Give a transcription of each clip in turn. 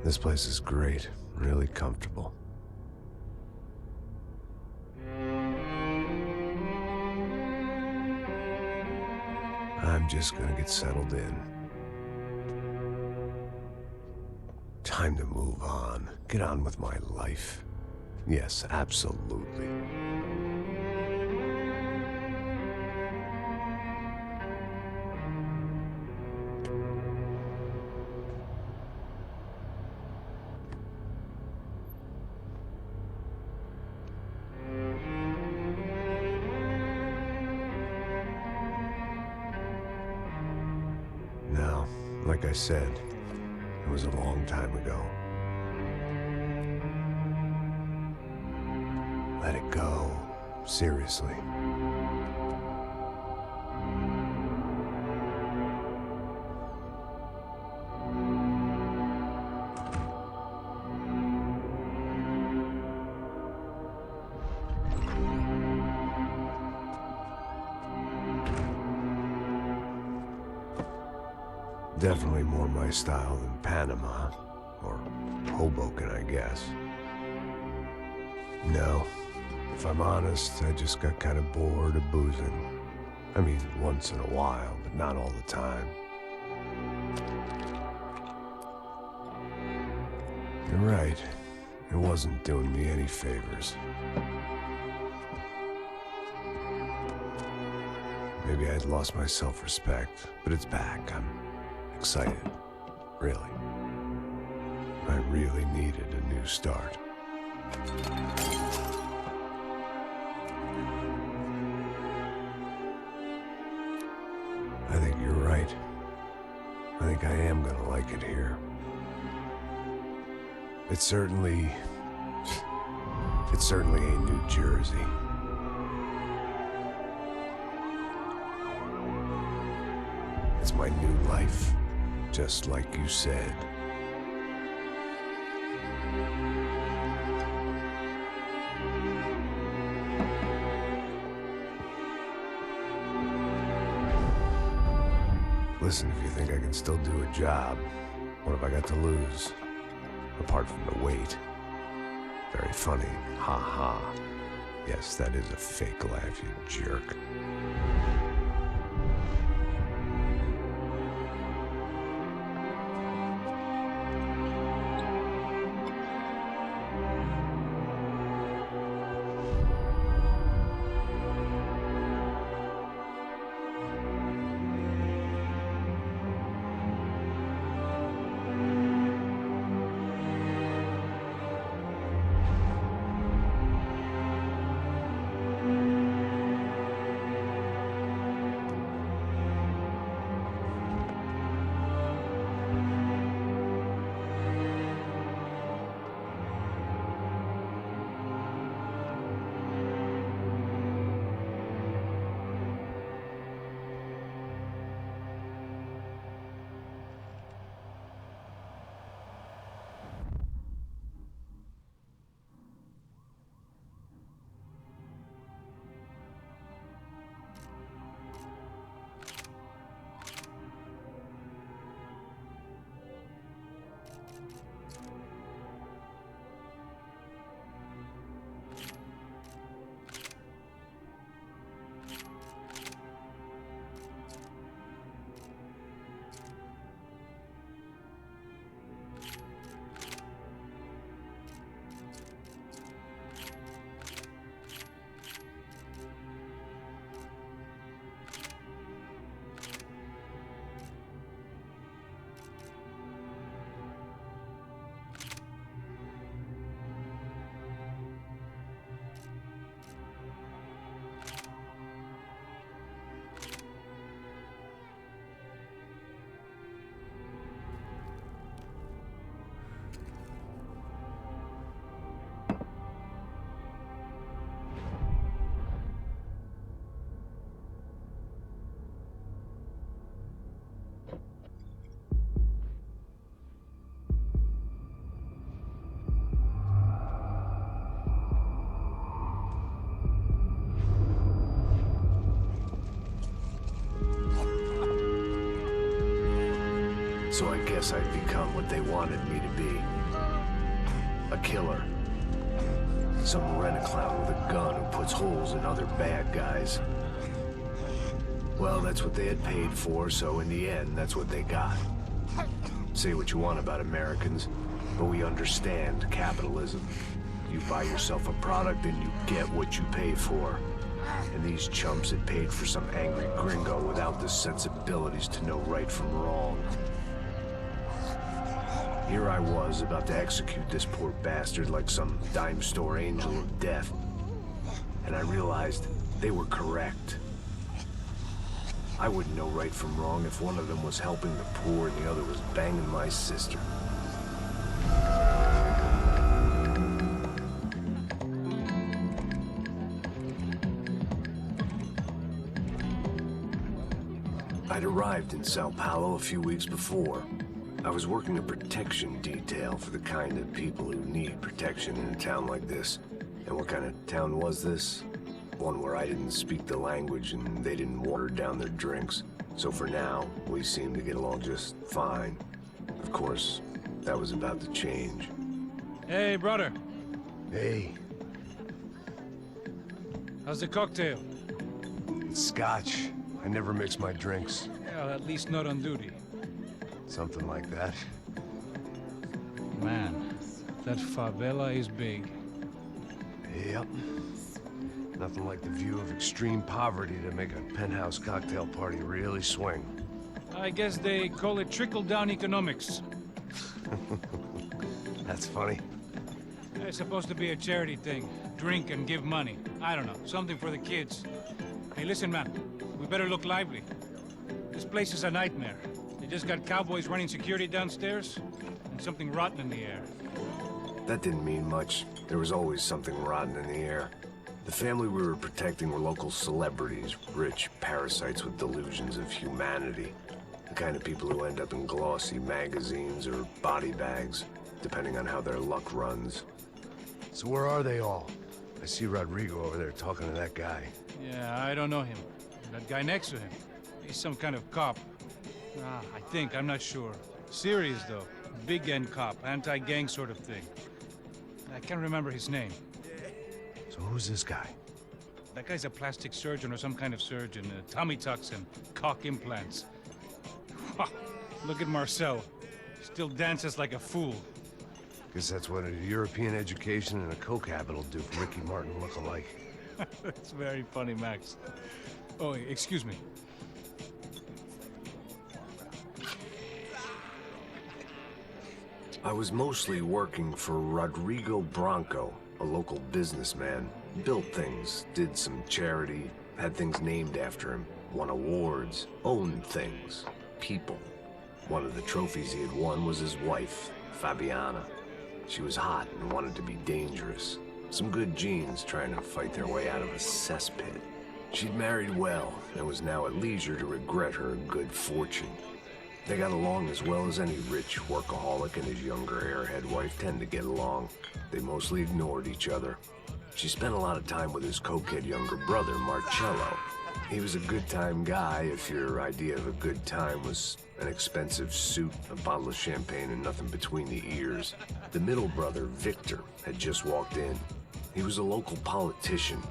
This place is great, really comfortable. I'm just gonna get settled in. Time to move on. Get on with my life. Yes, absolutely. Now, like I said, it was a long time ago. Let it go. Seriously. Definitely more my style than Panama, or Hoboken, I guess. No, if I'm honest, I just got kind of bored of boozing. I mean, once in a while, but not all the time. You're right, it wasn't doing me any favors. Maybe I'd lost my self-respect, but it's back. I'm excited, really. I really needed a new start. I think you're right. I think I am gonna like it here. It certainly ain't New Jersey. It's my new life, just like you said. Listen, if you think I can still do a job, what have I got to lose? Apart from the weight. Very funny. Ha ha. Yes, that is a fake laugh, you jerk. So I guess I'd become what they wanted me to be. A killer. Some rent-a-clown with a gun who puts holes in other bad guys. Well, that's what they had paid for, so in the end, that's what they got. Say what you want about Americans, but we understand capitalism. You buy yourself a product and you get what you pay for. And these chumps had paid for some angry gringo without the sensibilities to know right from wrong. Here I was, about to execute this poor bastard like some dime store angel of death. And I realized they were correct. I wouldn't know right from wrong if one of them was helping the poor and the other was banging my sister. I'd arrived in Sao Paulo a few weeks before. I was working a protection detail for the kind of people who need protection in a town like this. And what kind of town was this? One where I didn't speak the language and they didn't water down their drinks. So for now, we seemed to get along just fine. Of course, that was about to change. Hey, brother. Hey. How's the cocktail? It's scotch. I never mix my drinks. Well, at least not on duty. Something like that. Man, that favela is big. Yep. Nothing like the view of extreme poverty to make a penthouse cocktail party really swing. I guess they call it trickle-down economics. That's funny. It's supposed to be a charity thing. Drink and give money. I don't know, something for the kids. Hey, listen, man. We better look lively. This place is a nightmare. They just got cowboys running security downstairs, and something rotten in the air. That didn't mean much. There was always something rotten in the air. The family we were protecting were local celebrities, rich parasites with delusions of humanity. The kind of people who end up in glossy magazines or body bags, depending on how their luck runs. So where are they all? I see Rodrigo over there talking to that guy. Yeah, I don't know him. That guy next to him, he's some kind of cop. I think, I'm not sure. Serious, though. Big-end cop, anti-gang sort of thing. I can't remember his name. So who's this guy? That guy's a plastic surgeon or some kind of surgeon. Tummy tucks and cock implants. Look at Marcel. Still dances like a fool. Guess that's what a European education and a coke habit will do for Ricky Martin look-alike. That's very funny, Max. Oh, excuse me. I was mostly working for Rodrigo Branco, a local businessman. Built things, did some charity, had things named after him, won awards, owned things, people. One of the trophies he had won was his wife, Fabiana. She was hot and wanted to be dangerous. Some good genes trying to fight their way out of a cesspit. She'd married well and was now at leisure to regret her good fortune. They got along as well as any rich workaholic and his younger airhead wife tend to get along. They mostly ignored each other. She spent a lot of time with his cokehead younger brother, Marcello. He was a good-time guy if your idea of a good time was an expensive suit, a bottle of champagne, and nothing between the ears. The middle brother, Victor, had just walked in. He was a local politician.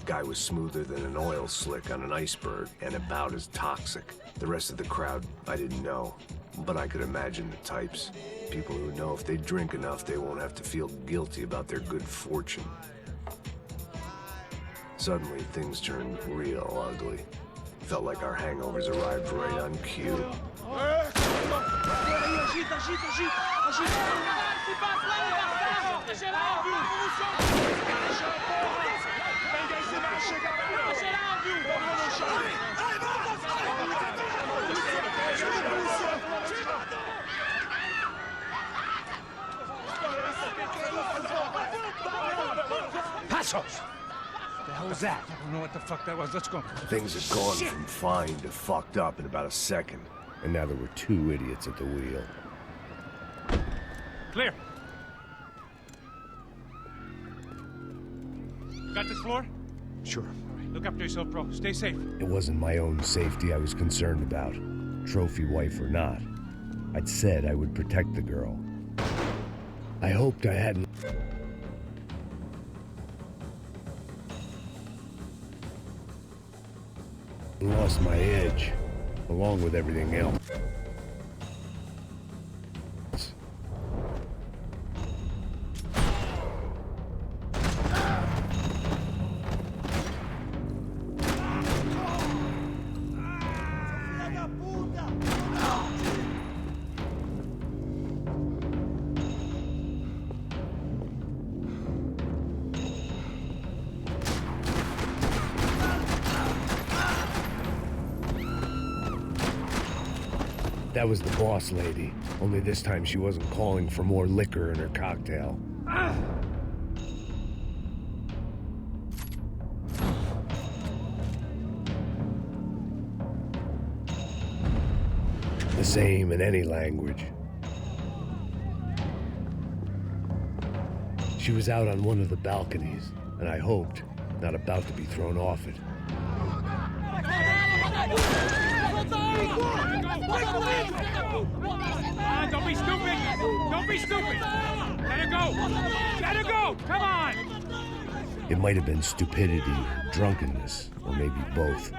Guy was smoother than an oil slick on an iceberg and about as toxic. The rest of the crowd, I didn't know, but I could imagine the types. People who know if they drink enough, they won't have to feel guilty about their good fortune. Suddenly, things turned real ugly. Felt like our hangovers arrived right on cue. Passos! The hell was that? I don't know what the fuck that was. Let's go. Things had gone from fine to fucked up in about a second. And now there were two idiots at the wheel. Clear. Got this floor? Sure. All right, look after yourself, bro. Stay safe. It wasn't my own safety I was concerned about, trophy wife or not. I'd said I would protect the girl. I hoped I hadn't lost my edge, along with everything else. That was the boss lady, only this time she wasn't calling for more liquor in her cocktail. The same in any language. She was out on one of the balconies, and I hoped not about to be thrown off it. Don't be stupid! Don't be stupid! Let her go! Let her go! Come on! It might have been stupidity, drunkenness, or maybe both.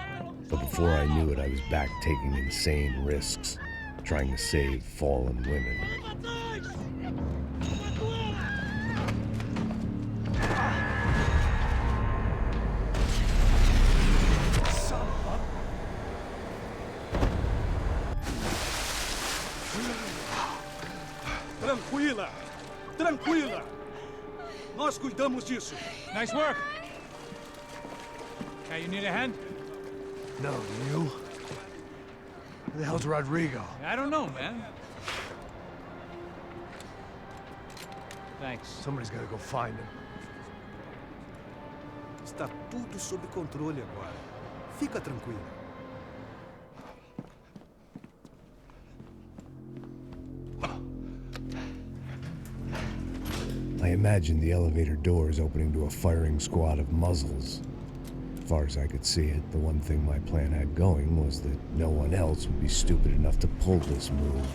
But before I knew it, I was back taking insane risks, trying to save fallen women. Tranquila! Tranquila! Nós cuidamos disso. Nice work! Hey, you need a hand? No, you? Who the hell's Rodrigo? I don't know, man. Thanks. Somebody's gotta go find him. Está tudo sob controle agora. Fica tranquila. I imagined the elevator doors opening to a firing squad of muzzles. As far as I could see it, the one thing my plan had going was that no one else would be stupid enough to pull this move.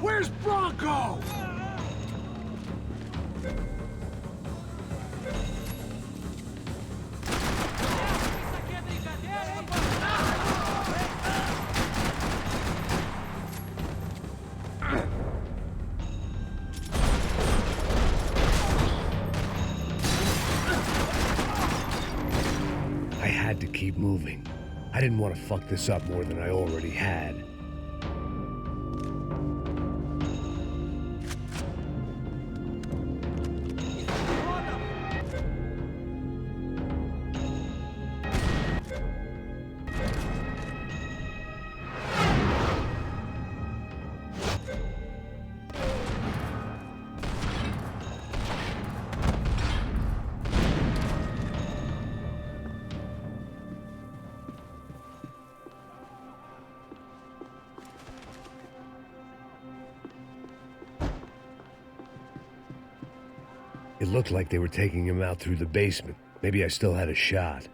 Where's Bronco? I had to keep moving. I didn't want to fuck this up more than I already had. It looked like they were taking him out through the basement. Maybe I still had a shot.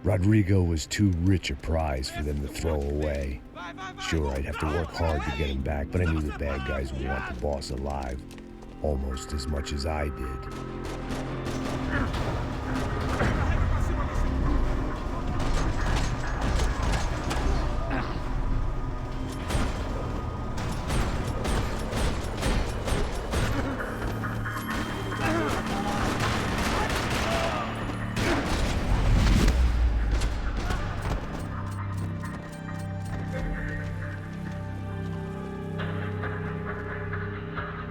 Rodrigo was too rich a prize for them to throw away. Sure, I'd have to work hard to get him back, but I knew the bad guys would want the boss alive almost as much as I did.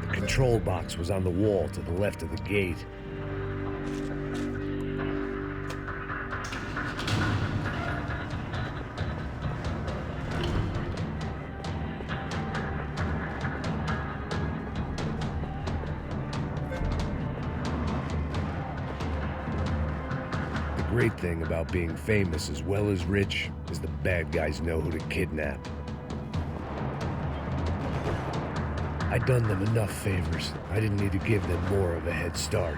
The control box was on the wall to the left of the gate. The great thing about being famous as well as rich is the bad guys know who to kidnap. I'd done them enough favors. I didn't need to give them more of a head start.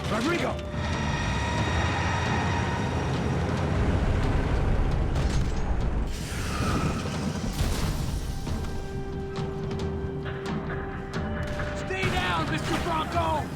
Rodrigo! Stay down, Mr. Bronco!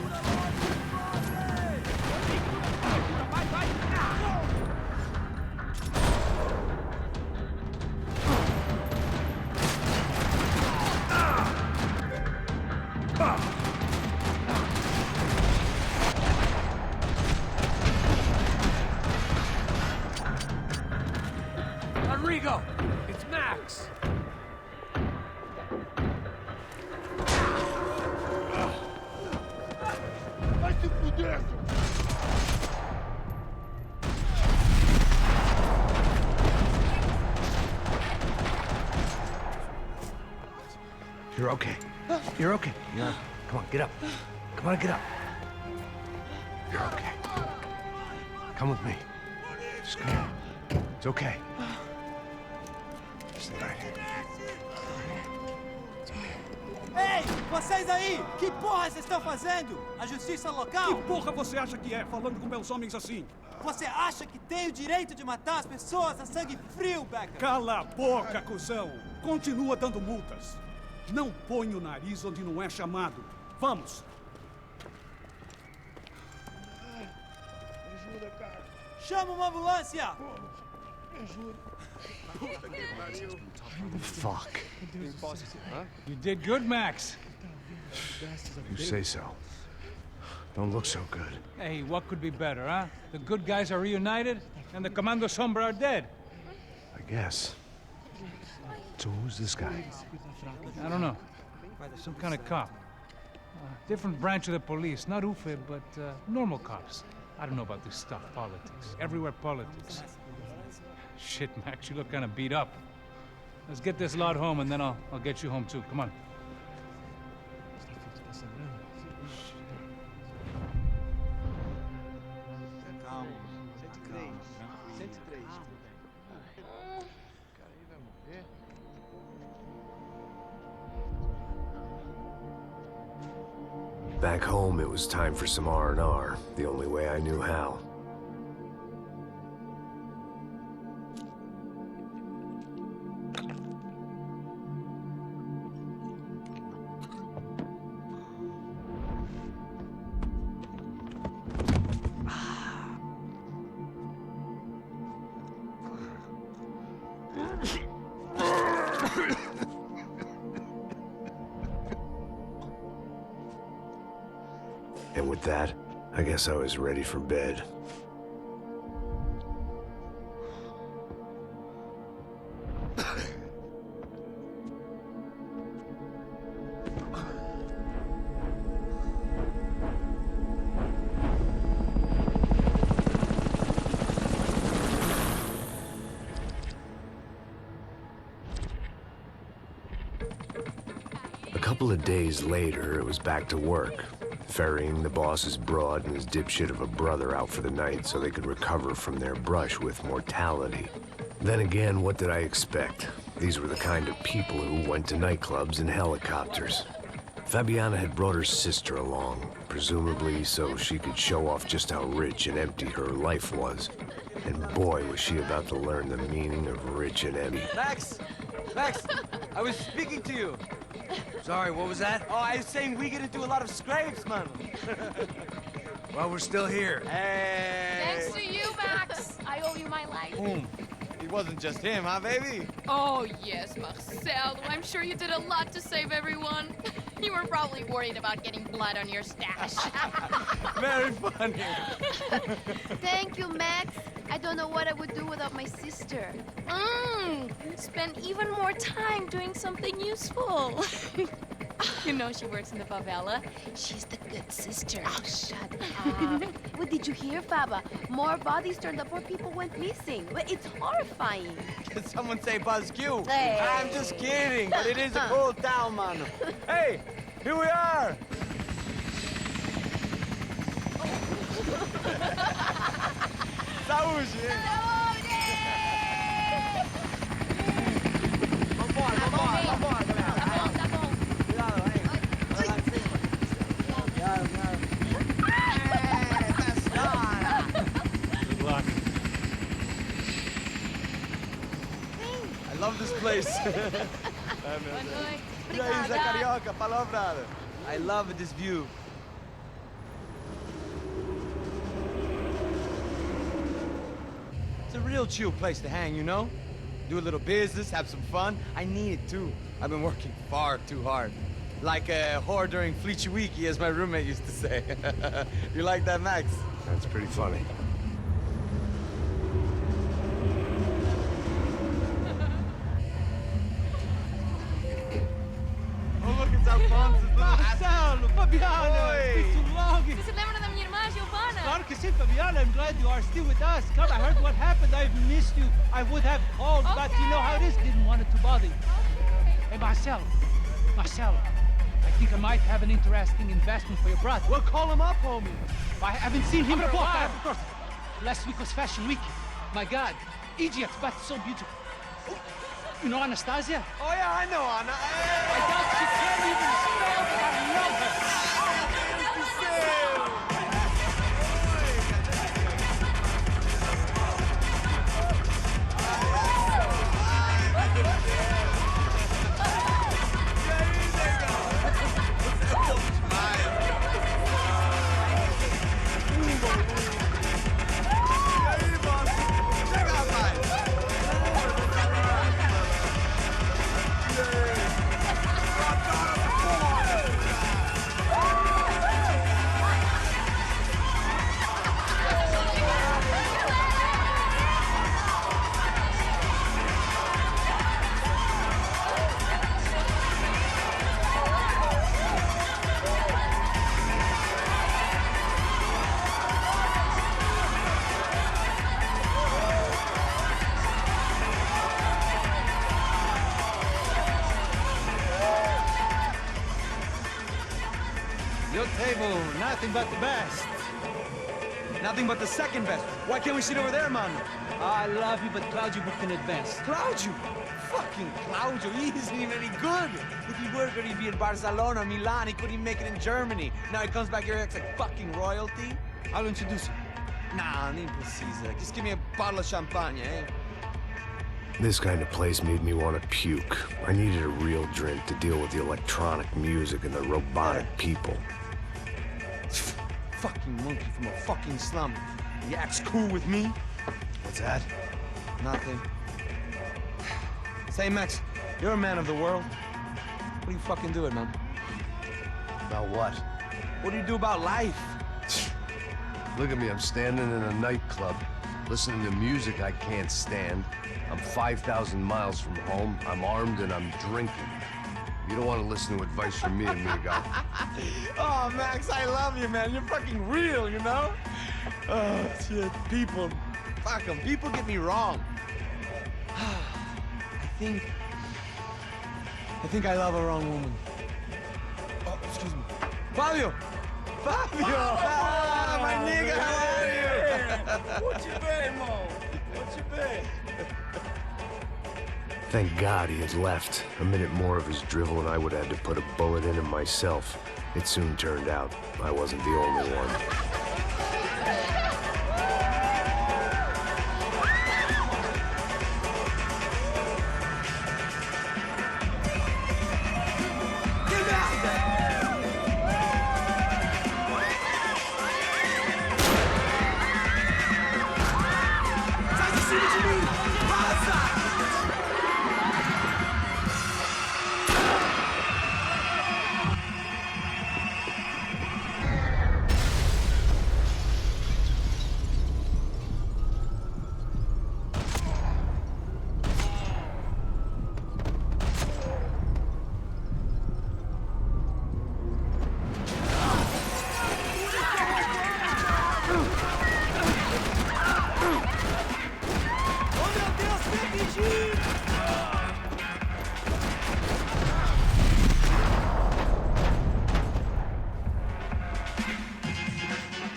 Rodrigo! It's Max! Vai se fuder! You're okay. You're okay. Yeah. Come on, get up. Come on, get up. You're okay. Come with me. Just come on. It's okay. Stay right here. Ei, vocês aí! Que porra vocês estão fazendo? A justiça local? Que porra você acha que é, falando com meus homens assim? Você acha que tem o direito de matar as pessoas a sangue frio, Becker? Cala a boca, cuzão! Continua dando multas. Não põe o nariz onde não é chamado. Vamos! Chama uma ambulância! Fuck. You did good, Max. You say so. Don't look so good. Hey, what could be better, huh? The good guys are reunited, and the Commando Sombra are dead. I guess. So who's this guy? I don't know. Some kind of cop. Different branch of the police. Not UFE, but normal cops. I don't know about this stuff, politics. Everywhere politics. Shit, Max, you look kind of beat up. Let's get this lot home, and then I'll get you home, too. Come on. Back home, it was time for some R&R, the only way I knew how. And with that, I guess I was ready for bed. A couple of days later, it was back to work. Ferrying the boss's broad and his dipshit of a brother out for the night so they could recover from their brush with mortality. Then again, what did I expect? These were the kind of people who went to nightclubs in helicopters. Fabiana had brought her sister along, presumably so she could show off just how rich and empty her life was. And boy, was she about to learn the meaning of rich and empty. Max! Max! I was speaking to you! Sorry, what was that? Oh, I was saying we get into a lot of scrapes, man. Well, we're still here. Hey! Thanks to you, Max. I owe you my life. It wasn't just him, huh, baby? Oh, yes, Marcel. I'm sure you did a lot to save everyone. You were probably worried about getting blood on your stash. Very funny. Thank you, Max. I don't know what I would do without my sister. Spend even more time doing something useful. You know she works in the favela. She's the good sister. Oh, shut up. What did you hear, Faba? More bodies turned up where people went missing. But it's horrifying. Did someone say Buzz Q? Hey. I'm just kidding, but it is a cool town, man. Hey, here we are. Saúde! Vambora, vambora, vambora, galera. Tá bom, tá bom. Cuidado, hein? Vai lá em cima. Cuidado, place. Boa noite. E aí, Zé Obrigada. Carioca, palavrada. I love this view. It's a real chill place to hang, you know? Do a little business, have some fun. I need it too. I've been working far too hard. Like a whore during Fleechy Weeky, as my roommate used to say. You like that, Max? That's pretty funny. Oh, look, it's Alfonso's little Marcelo, Fabiana, Oi. it's been too long. Você se lembra da minha irmã, Giovanna? Claro que sim, Fabiana. I'm glad you are still with us. Come, I heard what happened. I've missed you. I would have called, but you know how it is. Didn't want it to bother you. Hey, Marcelo. Marcelo, I think I might have an interesting investment for your brother. Well, call him up, homie. I haven't seen him for a while. Of course. Last week was Fashion Week. My God, Egypt, but so beautiful. You know Anastasia? Oh, yeah, I know, Anna. I doubt she can't even spell, but I love her. Your table, nothing but the best. Nothing but the second best. Why can't we sit over there, man? I love you, but Claudio booked in advance. Claudio! Fucking Claudio, he isn't even any good. If he were good, he'd be in Barcelona, Milan. He couldn't even make it in Germany. Now he comes back here, acts like fucking royalty. I'll introduce you. Nah, nem precisa. Just give me a bottle of champagne, eh? This kind of place made me want to puke. I needed a real drink to deal with the electronic music and the robotic people. Fucking monkey from a fucking slum. He acts cool with me. What's that? Nothing. Say, Max, you're a man of the world. What do you fucking do it, man? About what? What do you do about life? Look at me, I'm standing in a nightclub, listening to music I can't stand. I'm 5,000 miles from home, I'm armed, and I'm drinking. You don't want to listen to advice from me, amigo. Oh, Max, I love you, man. You're fucking real, you know? Oh, shit. People. Fuck them. People get me wrong. I think I love a wrong woman. Oh, excuse me. Fabio! Fabio! Ah, my nigga, how are you? What you been, Mo? What you been? Thank God he had left. A minute more of his drivel and I would have had to put a bullet in him myself. It soon turned out I wasn't the only one.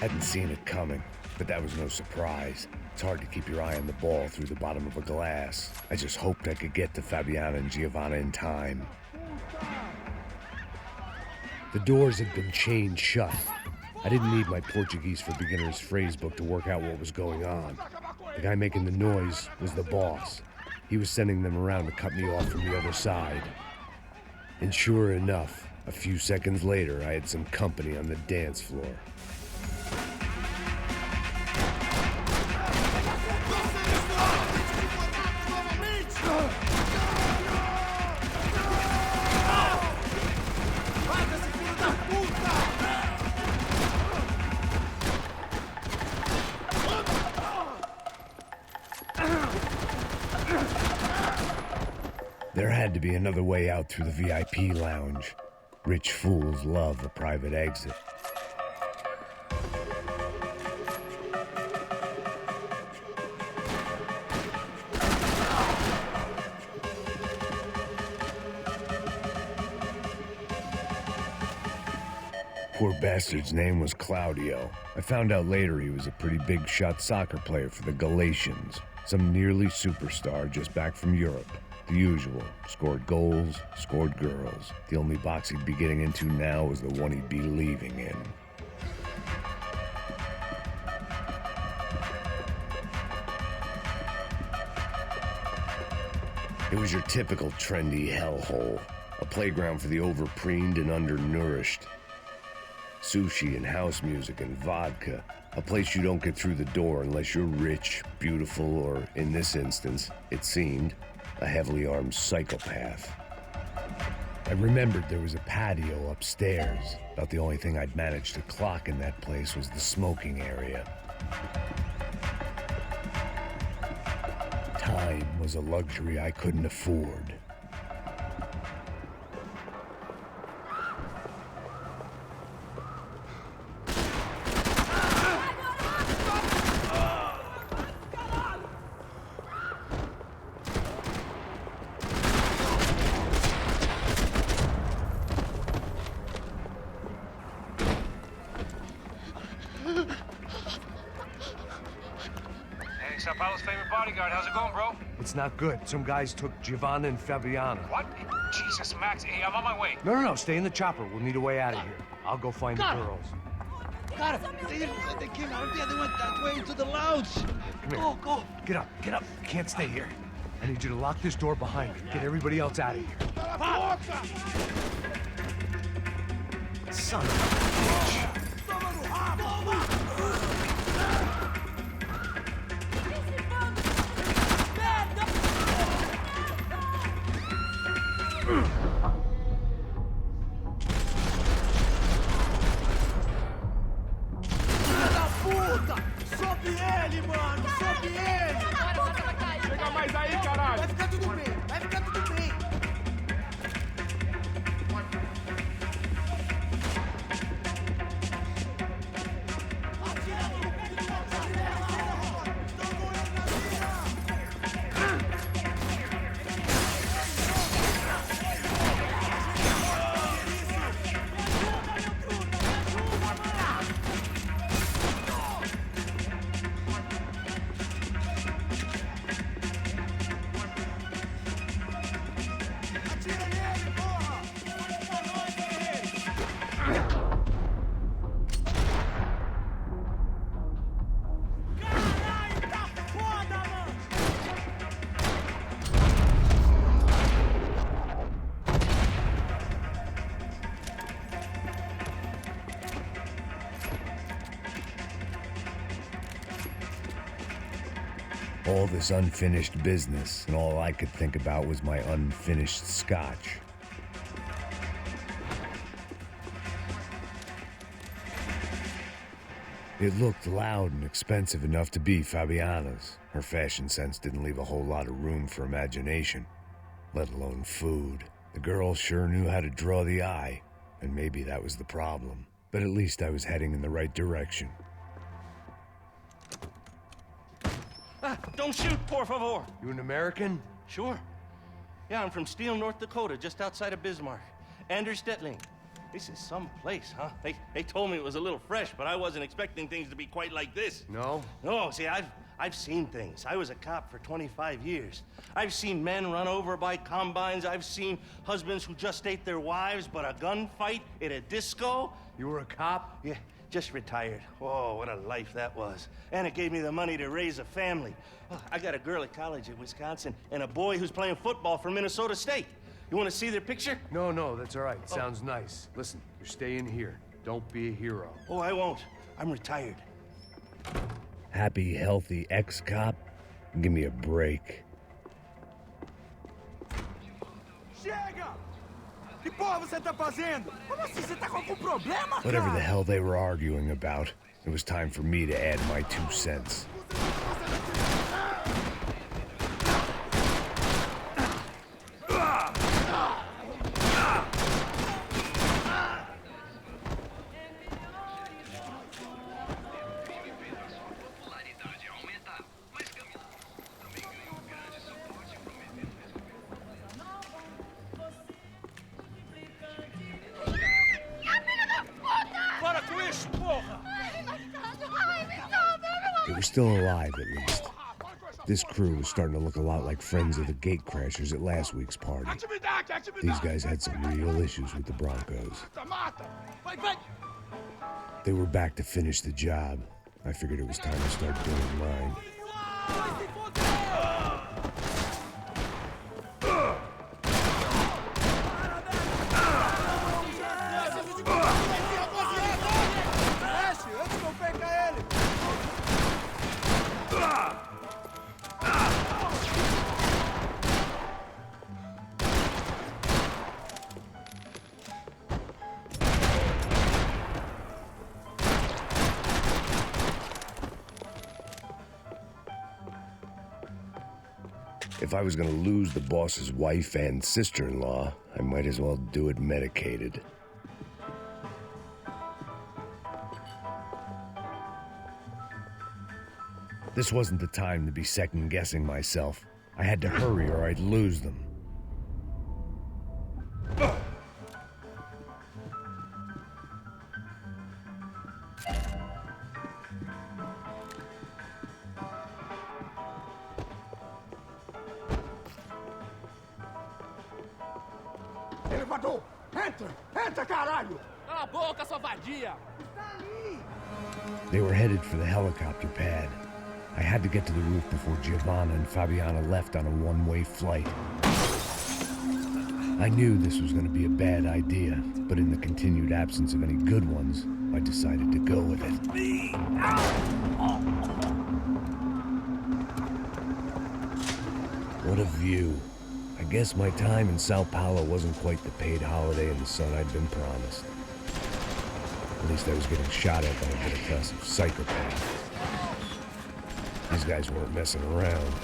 Hadn't seen it coming, but that was no surprise. It's hard to keep your eye on the ball through the bottom of a glass. I just hoped I could get to Fabiana and Giovanna in time. The doors had been chained shut. I didn't need my Portuguese for Beginners phrase book to work out what was going on. The guy making the noise was the boss. He was sending them around to cut me off from the other side. And sure enough, a few seconds later, I had some company on the dance floor. There had to be another way out through the VIP lounge. Rich fools love a private exit. Poor bastard's name was Claudio. I found out later he was a pretty big shot soccer player for the Galatians. Some nearly superstar just back from Europe. The usual. Scored goals, scored girls. The only box he'd be getting into now was the one he'd be leaving in. It was your typical trendy hellhole. A playground for the overpreened and undernourished. Sushi and house music and vodka. A place you don't get through the door unless you're rich, beautiful, or, in this instance, it seemed, a heavily armed psychopath. I remembered there was a patio upstairs. About the only thing I'd managed to clock in that place was the smoking area. Time was a luxury I couldn't afford. Sao Paulo's favorite bodyguard. How's it going, bro? It's not good. Some guys took Giovanna and Fabiana. What? Jesus, Max. Hey, I'm on my way. No. Stay in the chopper. We'll need a way out of here. I'll go find the girls. Got it. They came out there. They went that way into the lounge. Come here. Go. Get up. You can't stay here. I need you to lock this door behind me. Get everybody else out of here. Son of a bitch. All this unfinished business, and all I could think about was my unfinished scotch. It looked loud and expensive enough to be Fabiana's. Her fashion sense didn't leave a whole lot of room for imagination, let alone food. The girl sure knew how to draw the eye, and maybe that was the problem. But at least I was heading in the right direction. Don't shoot, por favor. You an American? Sure. Yeah, I'm from Steele, North Dakota, just outside of Bismarck. Anders Stetling. This is some place, huh? They told me it was a little fresh, but I wasn't expecting things to be quite like this. No? No, see, I've seen things. I was a cop for 25 years. I've seen men run over by combines. I've seen husbands who just ate their wives, but a gunfight at a disco? You were a cop? Yeah, just retired. Oh, what a life that was. And it gave me the money to raise a family. Oh, I got a girl at college at Wisconsin and a boy who's playing football for Minnesota State. You want to see their picture? No, that's all right. Sounds nice. Listen, you're staying here. Don't be a hero. Oh, I won't. I'm retired. Happy, healthy ex-cop? Give me a break. Chega! Que porra você tá fazendo? Como assim? Você tá com algum problema, cara? Whatever the hell they were arguing about, it was time for me to add my 2 cents. They were still alive, at least. This crew was starting to look a lot like friends of the gatecrashers at last week's party. These guys had some real issues with the Broncos. They were back to finish the job. I figured it was time to start doing mine. If I was gonna lose the boss's wife and sister-in-law, I might as well do it medicated. This wasn't the time to be second-guessing myself. I had to hurry or I'd lose them. Elevador! Entra! Entra, caralho! Cala a boca, sua vadia! They were headed for the helicopter pad. I had to get to the roof before Giovanna and Fabiana left on a one-way flight. I knew this was going to be a bad idea, but in the continued absence of any good ones, I decided to go with it. What a view. I guess my time in Sao Paulo wasn't quite the paid holiday in the sun I'd been promised. At least I was getting shot at by a middle-class psychopath. These guys weren't messing around.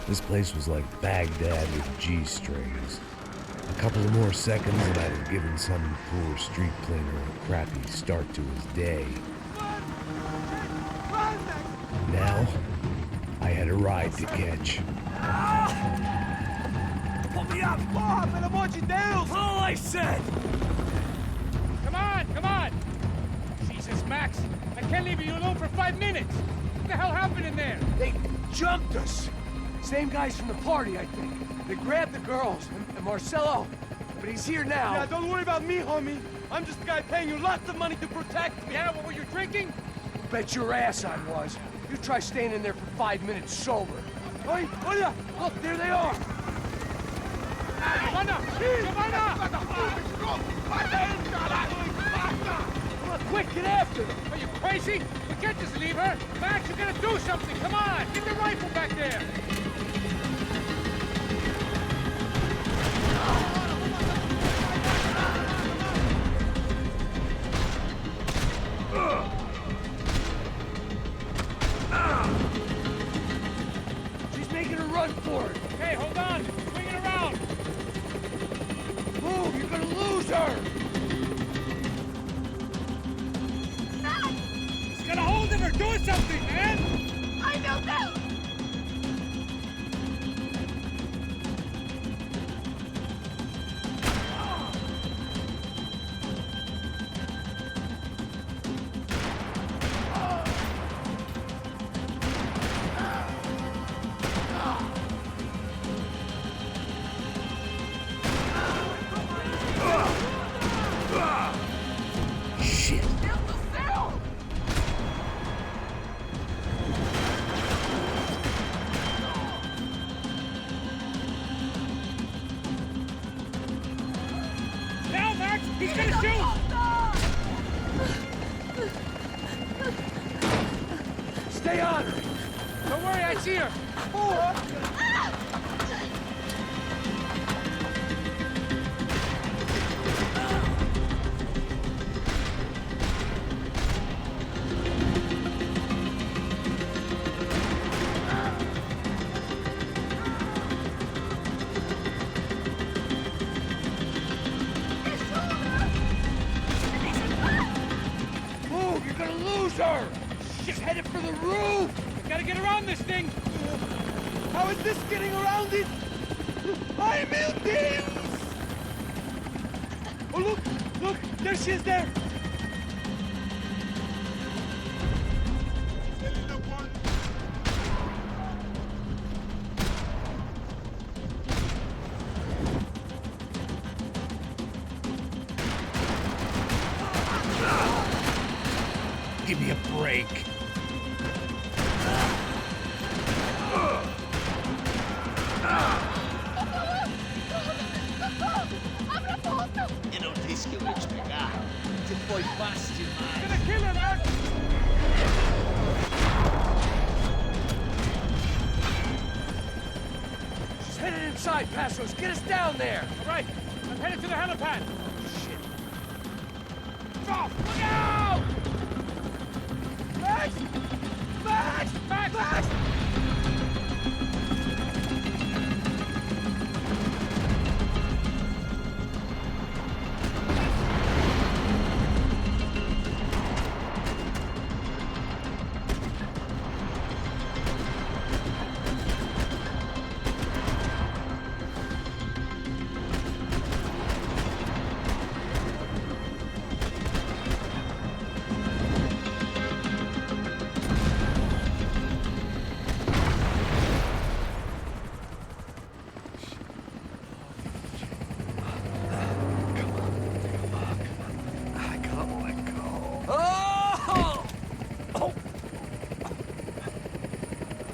This place was like Baghdad with G-strings. A couple of more seconds and I'd have given some poor street cleaner a crappy start to his day. Now, I had a ride to catch. Pull me up! Porra, pelo amor de Deus! All I said! Come on! Jesus, Max, I can't leave you alone for 5 minutes. What the hell happened in there? They jumped us. Same guys from the party, I think. They grabbed the girls and Marcelo, but he's here now. Yeah, don't worry about me, homie. I'm just a guy paying you lots of money to protect me. Yeah, what were you drinking? Bet your ass I was. You try staying in there for 5 minutes sober. Oi, olha! Look, there they are. Giovanna! Come on, quick, get after them. Are you crazy? We can't just leave her. Max, you gotta do something. Come on, get the rifle back there. She's making a run for it. Hey, hold on. Swing it around. Move, you're gonna lose her. He's got a hold of her. Do something, man. I don't know. Shit. Stay on! Don't worry, I see her. Move! You're gonna lose her! She's headed for the roof! We gotta get around this thing. How is this getting around it? Ai, meu Deus! Oh, look! Look! There she is there! Give me a break. Eu não disse que eu ia te pegar. Você foi fácil demais. Gonna kill her, man. She's headed inside, Passos. Get us down there! All right, I'm headed to the helipad. Shit. Off! Look out! Max! Max! Max! Max!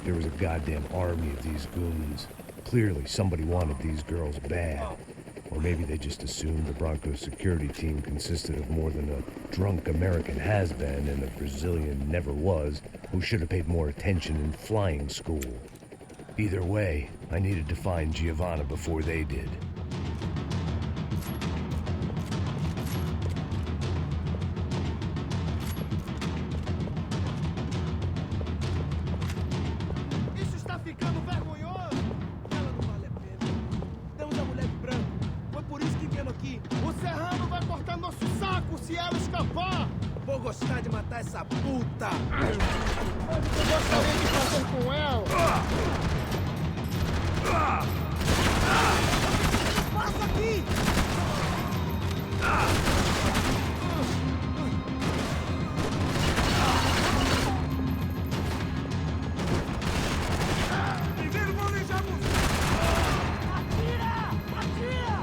There was a goddamn army of these goons. Clearly, somebody wanted these girls bad. Or maybe they just assumed the Broncos security team consisted of more than a drunk American has-been and a Brazilian never was who should have paid more attention in flying school. Either way, I needed to find Giovanna before they did. Isso está ficando vergonhoso! Ela não vale a pena. Temos a mulher de branco. Foi por isso que viemos aqui. O Serrano vai cortar nosso saco se ela escapar! Vou gostar de matar essa puta! Eu gostaria de fazer com ela! Passa aqui! Primeiro planejamos! Atira! Atira!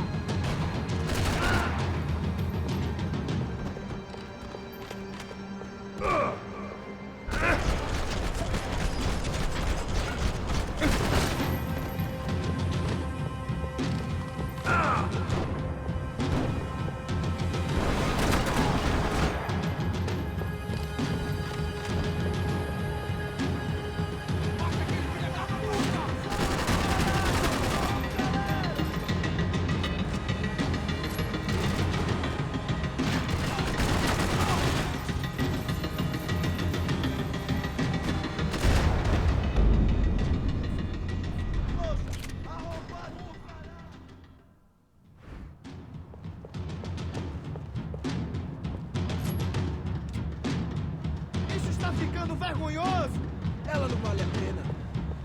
Isso está ficando vergonhoso! Ela não vale a pena.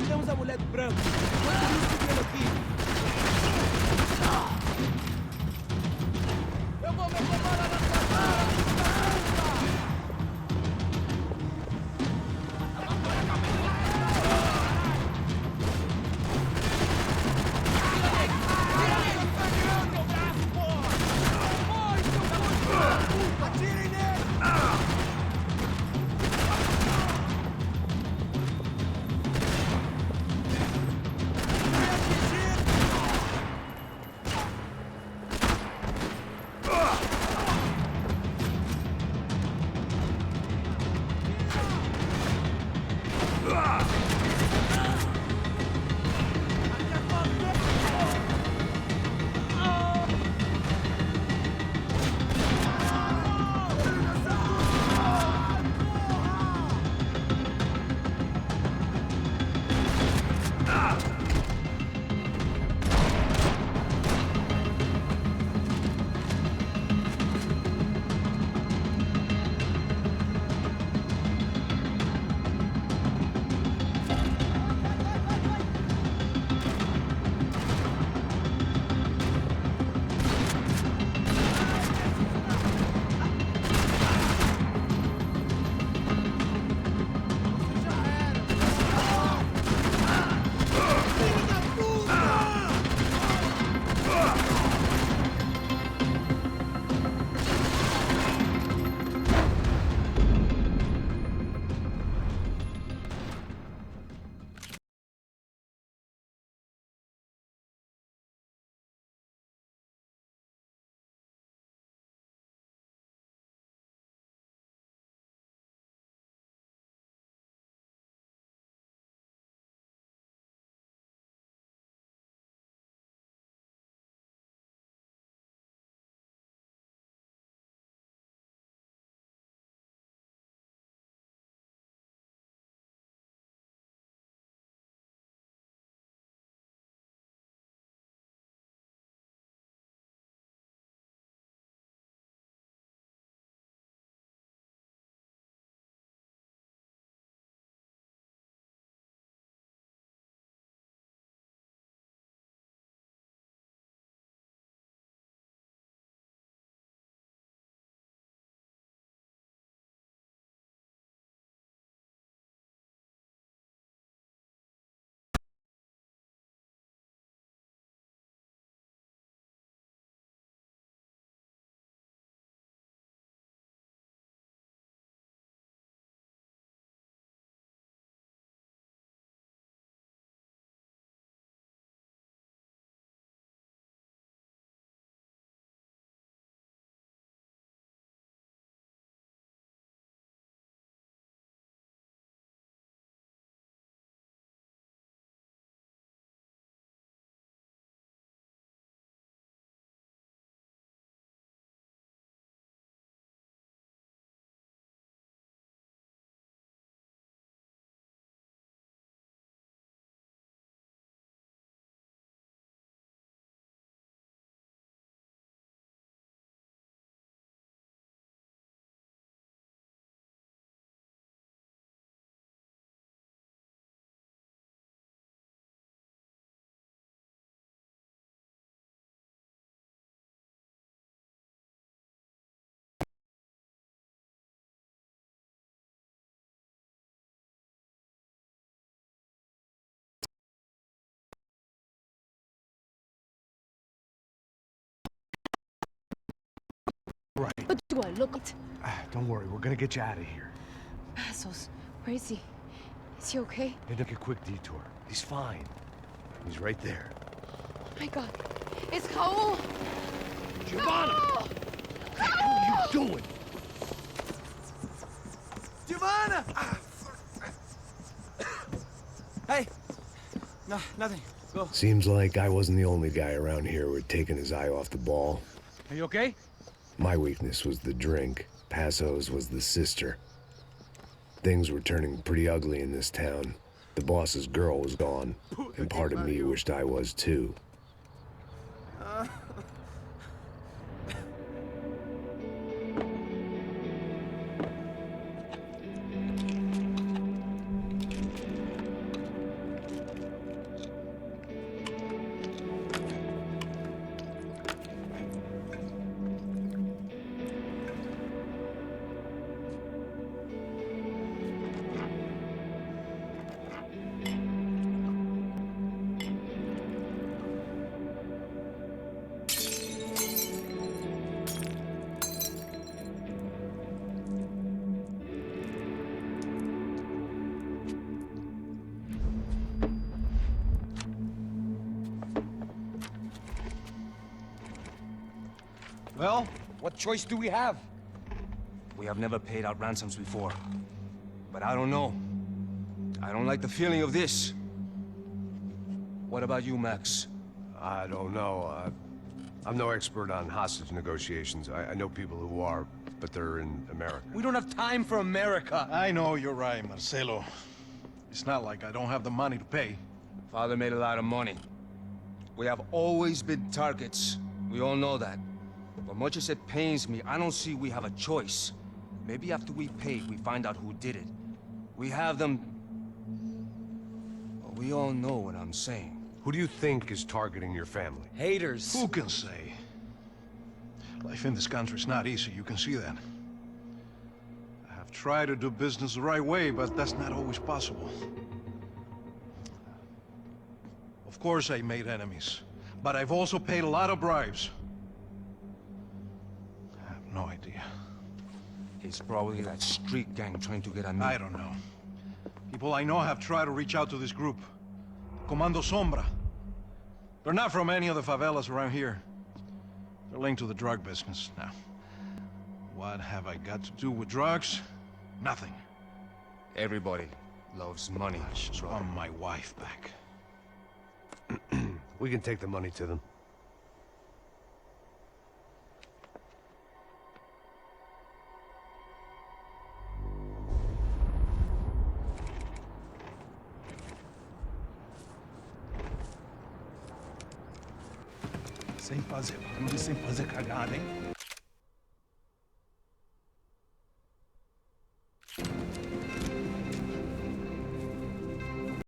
Temos a mulher de branco. Foi por isso que viemos aqui. Eu vou me preparar na sua cara! Atirem nele! Right. But do I look... Don't worry, we're gonna get you out of here. Passos, where is he? Is he okay? They took a quick detour. He's fine. He's right there. Oh my God. It's Raul! Giovanna! Raul! What the hell are you doing? Giovanna! Hey! No, nothing. Go. Seems like I wasn't the only guy around here who had taken his eye off the ball. Are you okay? My weakness was the drink. Passo's was the sister. Things were turning pretty ugly in this town. The boss's girl was gone, and part of me wished I was too. Well, what choice do we have? We have never paid out ransoms before. But I don't know. I don't like the feeling of this. What about you, Max? I don't know. I'm no expert on hostage negotiations. I know people who are, but they're in America. We don't have time for America. I know you're right, Marcelo. It's not like I don't have the money to pay. Father made a lot of money. We have always been targets. We all know that. But much as it pains me, I don't see we have a choice. Maybe after we pay, we find out who did it. We have them... Well, we all know what I'm saying. Who do you think is targeting your family? Haters. Who can say? Life in this country is not easy, you can see that. I have tried to do business the right way, but that's not always possible. Of course I made enemies, but I've also paid a lot of bribes. I have no idea. It's probably that street gang trying to get at me. I don't know. People I know have tried to reach out to this group. Comando Sombra. They're not from any of the favelas around here. They're linked to the drug business. Now, what have I got to do with drugs? Nothing. Everybody loves money. I just want my wife back. We can take the money to them. Sem fazer barulho e sem fazer cagada, hein?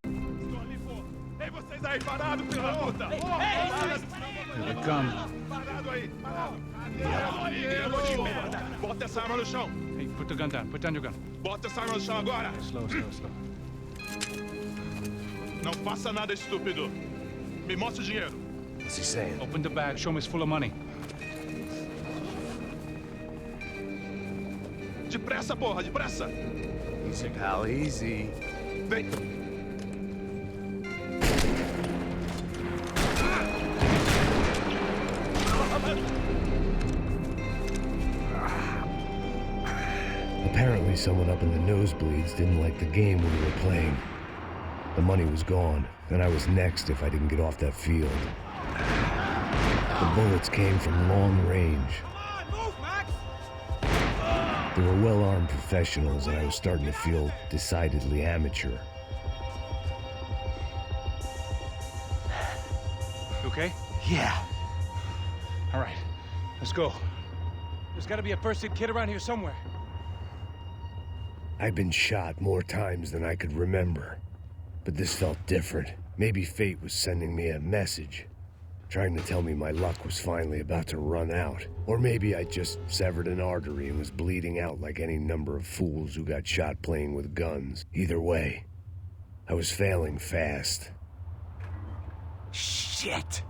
Estou ali, pô! Ei, vocês aí, parado, filho da puta! Ei, Here they come. parado aí, parado! De merda! Bota essa arma no chão! Hey, put the gun down. Put down your gun. Bota essa arma no chão agora! Slow, slow, slow. Não faça nada, estúpido! Me mostra o dinheiro! What's he saying? Open the bag. Show me it's full of money. Depressa, porra, depressa! Easy, pal, easy. Vem! Apparently someone up in the nosebleeds didn't like the game we were playing. The money was gone, and I was next if I didn't get off that field. The bullets came from long range. They were well-armed professionals, and I was starting to feel decidedly amateur. You okay? Yeah. All right. Let's go. There's got to be a first-aid kit around here somewhere. I'd been shot more times than I could remember. But this felt different. Maybe fate was sending me a message, trying to tell me my luck was finally about to run out. Or maybe I just severed an artery and was bleeding out like any number of fools who got shot playing with guns. Either way, I was failing fast. Shit!